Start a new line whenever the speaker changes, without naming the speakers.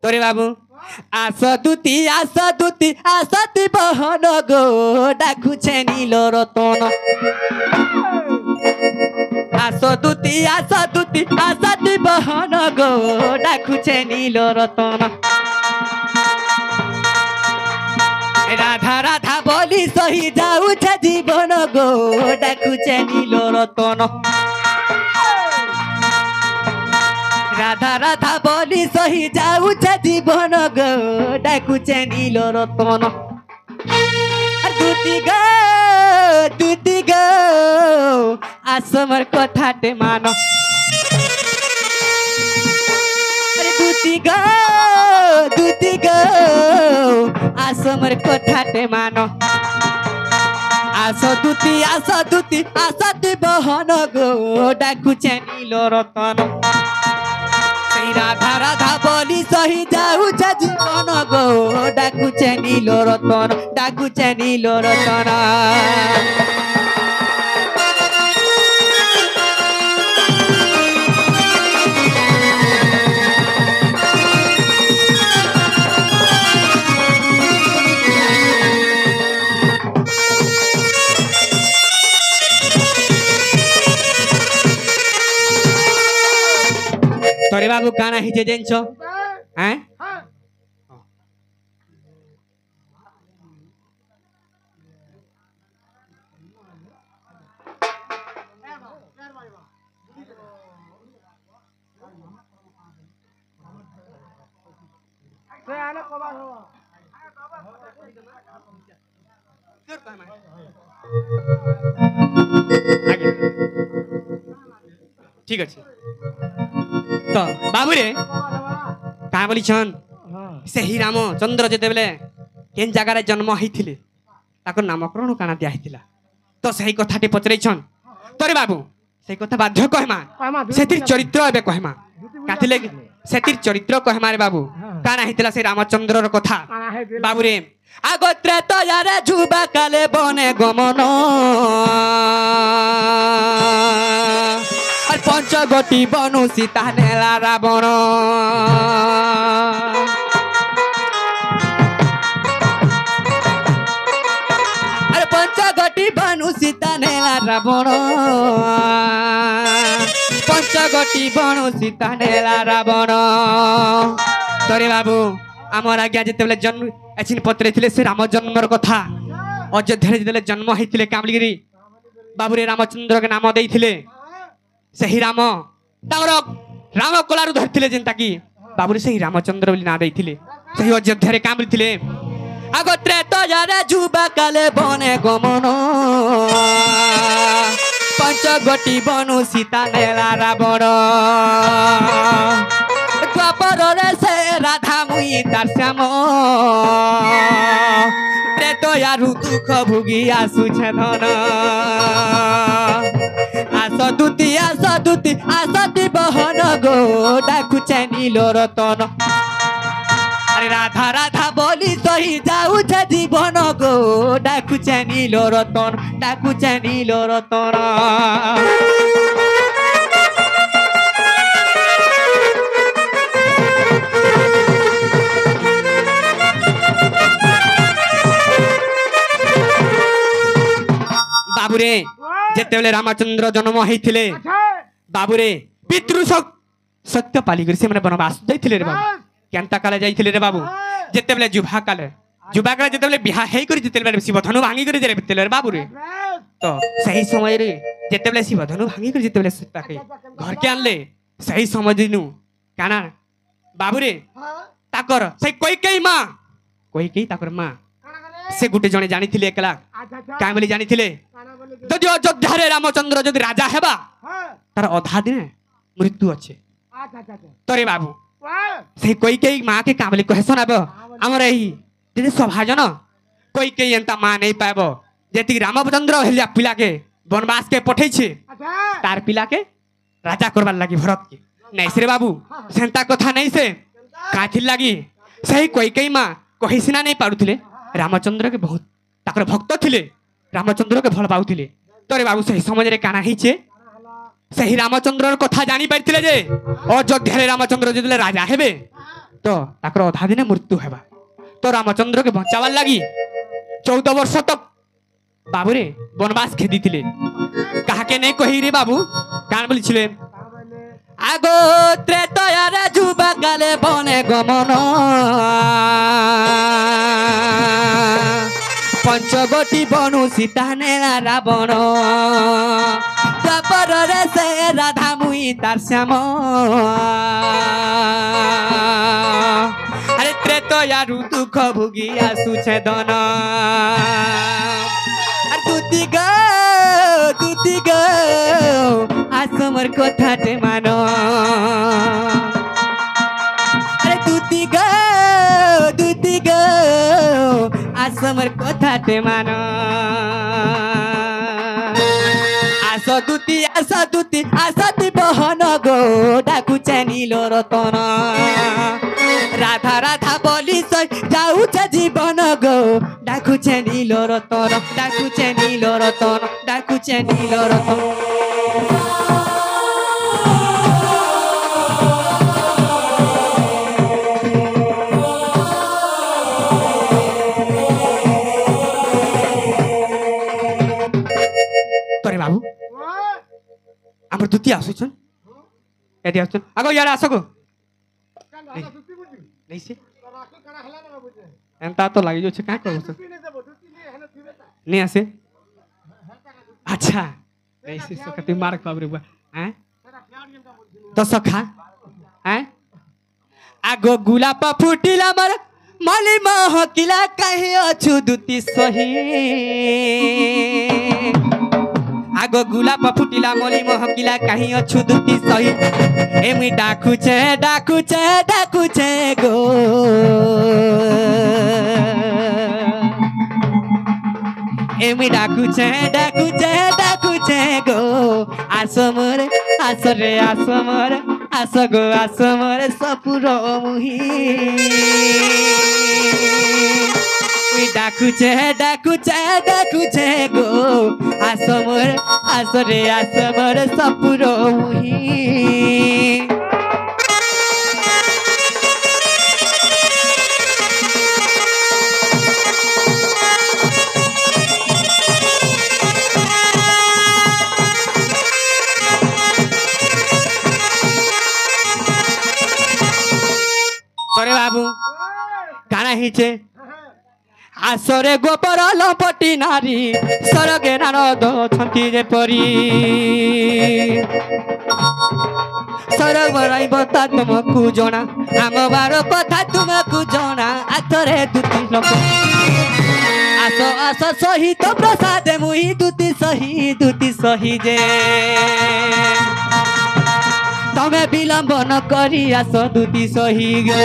তোরে বাবু আসতি বহন গো ডাকুছে নীল রতন আসতি বহন গো ডাকুছে নীল রতন রাধা রাধা বলি সহি যাউছে জীবন গো ডাকুছে নীল রতন রাধা রাধা বলি সহি যাউছে জীবন গো ডাকুছে নীল রতন দুতি গো আসমার কথাতে মানো দুতি গো আসমার কথাতে মানো আসতি বহন গো ডাকুছে নীল রতন রাধা রাধা বলি সহি যাউছে জীবন গো ডাকুছে নীল রতন তোরে বাবু কানা হিচে জেনছ হ্যাঁ ঠিক আছে তো বাবুরে কা বলিছন ସେହି ରାମଚନ୍ଦ୍ର ଯେତେବେଳେ କେନ୍ ଜାଗାରେ ଜନ୍ମ ହେଇଥିଲେ ତାଙ୍କର ନାମକରଣ କାଣା ଦିଆ ହେଇଥିଲା ତ ସେହି କଥାଟି ପଚରାଇଛନ୍ ତୋରେ ବାବୁ ସେଇ କଥା ବାଧ୍ୟ କହମା ସେଥିର ଚରିତ୍ର ଏବେ କହମା କାଥିଲେ ସେଥିର ଚରିତ୍ର କହମାରେ ବାବୁ କାଣା ହେଇଥିଲା ସେ ରାମଚନ୍ଦ୍ରର କଥା ବାବୁରେ ଆଗ ତ୍ରେତୟାରେ ଯୁବା କାଲେ ବନେ ଗମନ পঞ্চগটি বনু সীতা নেলা রাবণ আরে পঞ্চগটি বনু সীতা নেলা রাবণ পঞ্চগটি বনু সীতা নেলা রাবণ তোরে বাবু আমার আজ্ঞা যেতেবেলে জন্ম এছিন পত্রে ଥିଲେ ସେ ରାମ ଜନ୍ମର କଥା ଅଯୋଧ୍ୟାରେ ଯେତେବେଳେ ଜନ୍ମ ହେଇଥିଲେ କାମଲିଗିରି ବାବୁରେ ରାମଚନ୍ଦ୍ରকে ନାମ ଦେଇଥିଲେ ସେହି ରାମ ତାଙ୍କର ରାମ କଳାରୁ ଧରିଥିଲେ ଯେନ୍ତା କି ବାବୁରେ ସେହି ରାମଚନ୍ଦ୍ର ବୋଲି ନାଁ ଦେଇଥିଲେ ସେହି ଅଯୋଧ୍ୟାରେ କାମୁଡ଼ିଥିଲେ ଆଗ ତ୍ରେତୟାରେ ଯୁବା କାଲେ ବନେ ଗମନ ପଞ୍ଚଗଟି ବନୁ ସୀତା ନେଲା ରାବଣ ଦ୍ୱାପରରେ ସେ ରାଧା ମୁଇ ତାର ଶ୍ୟାମ ତ୍ରେତୟାରୁ ଦୁଃଖ ଭୋଗି ଆସୁଛେ ଧନ আসতি বহন গো ডাকুছে নীল রতন আরে রাধা রাধা বলি সহি যাউছে জীবন গো ডাকুছে নীল রতন বাবুরে যেତେବେଳେ ରାମଚନ୍ଦ୍ର ଜନ୍ମ ହେଇଥିଲେ ବାବୁରେ ପିତୃ ସତ୍ୟ ପାଲିକରି ସେମାନେ ବନବାସ ଯାଇଥିଲେ ରେ ବାବୁ କେନ୍ତା କାଳେ ଯାଇଥିଲେ ରେ ବାବୁ ଯେତେବେଳେ ଯୁବା କାଳେ ଯେତେବେଳେ ବିହା ହେଇକରି ଯେତେବେଳେ ଶିବଧନୁ ଭାଙ୍ଗିକରି ଯେତେବେଳେ ରେ ବାବୁରେ ତ ସେହି ସମୟରେ ଯେତେବେଳେ ଶିବଧନୁ ଭାଙ୍ଗିକରି ଯେତେବେଳେ ତାକେ ଘରକେ ଆଣିଲେ ସେହି ସମୟ ଦିନୁ କାଣା ବାବୁରେ ତାକର ସେଇ କଇକେଇ ତାକର ମା ସେ ଗୋଟେ ଜଣେ ଜାଣିଥିଲେ ଏକଲା କାଁ ବୋଲି ଜାଣିଥିଲେ যদি অযোধ্যারে রামচন্দ্র যদি রাজা হেবা তার অধা দিনে মৃত্যু আছে তোরে বাবু সেই কইকেই মাকে কামলি কহেছন আব আমার এই যদি সভাজন কইকেই এন্তা মা নেই পাইব যেতি রামচন্দ্র হেলিয়া পিলাকে বনবাসকে পঠাইছে তার পিলাকে রাজা করবার লাগি ভরতকে নাই সে বাবু সেন্তা কথা নাই সে কাথির লাগি সেই কইকেই মা কহিসিনা নেই পারুଥିଲେ রামচন্দ্রকে বহুত তাকর ভক্ত ଥିଲେ রামচন্দ্রকে ভাল পাউଥିଲେ তোরে বাবু সেই সমাজে কানা হইছে সেই রামচন্দ্রর কথা জানি পাইছিলে যে অযোধ্যারে রামচন্দ্র যেতলে রাজা হেবে तो ताकर अधा दिने मृत्यु हेबा तो रामचंद्र के बचावार लगी 14 वर्ष तक बाबू रे वनवास खेदी थिले काके नहीं कही रे बाबू कान बोली छिले आगो त्रेतयार जुबा काले बने गमन पंचगोटी बनु सीता ने रावण द्वापर रे से राधा मुई तार श्याम अरे त्रेतयारु दुख भोगी आसुछे दन अरे दूती गो आस मोर कथाटे मानो अरे दूती गो आस मोर कथाटे मानो आस दूती बहन गो डाकुचे नीलो रतन राधा राधा बोली सई जाऊचे जीवन गो डाकुचे नीलो रतन डाकुचे नीलो रतन डाकुचे नीलो रतन तोरे बाबू आमर दुती आसुछन एडी आसुछन आगो यार आसो गो नहीं से एंता तो लागि जो छे का करबो नहीं आसे अच्छा नहीं से सकती मार खबरे बा हैं तो सखा हैं आगो गुलाब फुटिला मर मली महकिला कहि अछु दुती सही आगो गुलाब फुटिला मली महकिला कहीं अछु दुती सही एमी डाकुचे गो एमी डाकुचे गो आसो मोरे आसो रे आसो मोरे आसो गो आसो मोरे सपुरो मुही डाकुचे गो आसो रे आसो मोरे सपुरो मुही अरे बाबू काना हिचे आसरे गोबर लपटी नारी सरगे नारद छंती जे परी सरग बराई बता तुमको जना आम बार कथा तुमको जना आथरे दुती लोक आसो आसो सही तो प्रसाद मुई दुती सही जे तमे विलंब न करी आसो दुती सही गो